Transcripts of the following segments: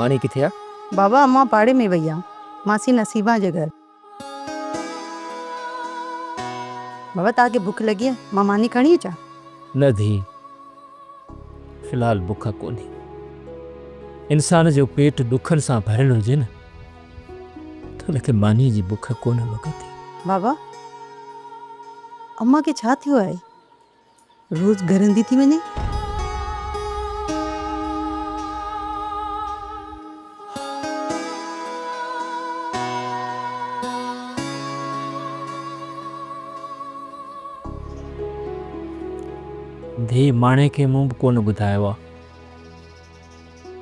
मानी किथे आ? बाबा अम्मा पाड़े में वई आ मासी नसीबा जे घर। बाबा तव्हांखे भुख लगी है, मां मानी खणी अचां? न धी, फिलहाल बुख कोन्हे। इंसान जो पेट दुखन सां भरियल हुजे न त हुनखे मानी जी बुख कोन लॻंदी। बाबा अम्मा खे छा थियो आहे? रोज घरंदी थी वञे? धी माणे खे मूं बि कोन ॿुधायो आहे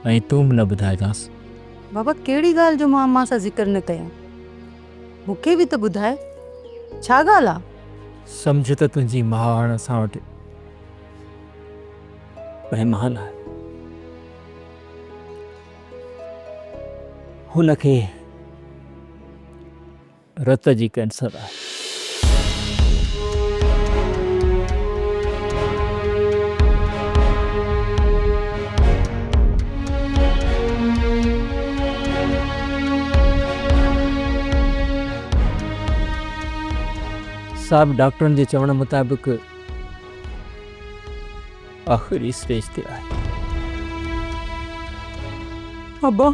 ऐं तूं बि न ॿुधाइजांसि। बाबा कहिड़ी ॻाल्हि जो मां अम्मा सां ज़िक्र न कयां? मूंखे बि त ॿुधाए, छा ॻाल्हि आहे? सम्झ त तुंहिंजी माउ हाणे असां वटि महिमान आहे। हुनखे रत जी कैंसर आहे। साहब डॉक्टरनि जे चवण मुताबिक़ आख़िरी स्टेज ते आहे। अब्बा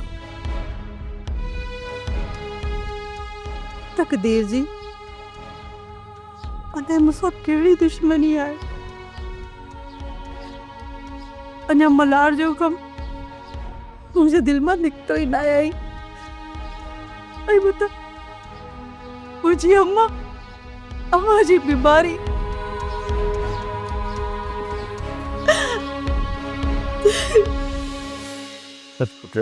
तकदीर जी अने मूंसां कहिड़ी दुश्मनी आहे? अञा मलार जो कम मुंहिंजे दिलि मां निकितो ई न आहे। ऐं बुधा मुंहिंजी अम्मा जी बीमारी पुट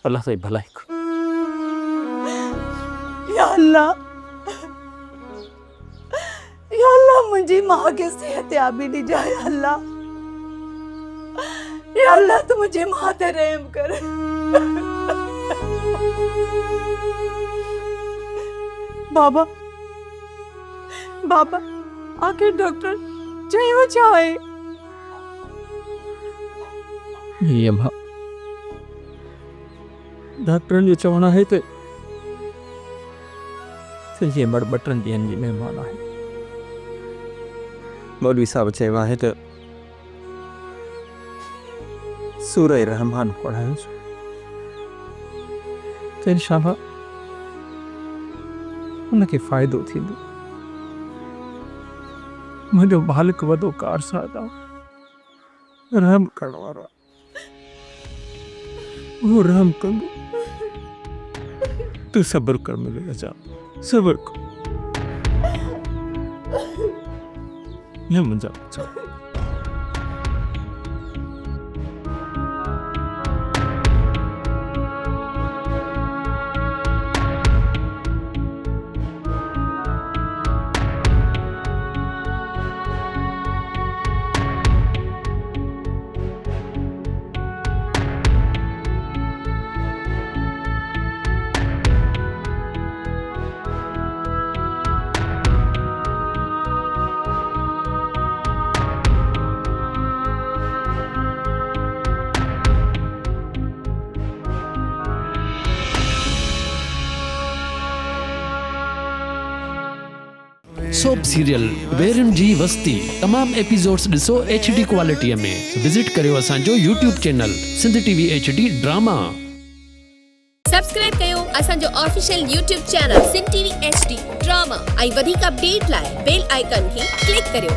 अल्लाह साईं भलाई करो। या अल्लाह मुंहिंजी मां खे सेहतयाबी ॾिजा। या अल्लाह तू मुंहिंजी मां ते रहम कर। बाबा आखिर डॉक्टर चयो छा आहे? ये मां डॉक्टरनि जो चवणु आहे त तुंहिंजी मड़ 2 ॾींहंनि जी महिमान आहे। मौलवी साहब चयो आहे त सूरह रहमान पढ़ायोसि त इंशाअल्लाह हुनखे फ़ाइदो थींदो। मुंहिंजो मालिक वॾो कारसाद आहे, रहम करण वारो आहे। वो रहम कंदो। तू सब्र कर मेरे बच्चा, सब्र कर। ले मुंहिंजा बच्चा। सोप सीरियल वेरन जी वस्ती तमाम एपिसोड्स ॾिसो HD क्वालिटीअ में। विजिट करियो असांजो YouTube channel Sindh TV HD drama. Subscribe कयो असांजो official YouTube channel Sindh TV HD drama ऐं वधीक अपडेट लाइ बेल आइकन खे क्लिक करियो।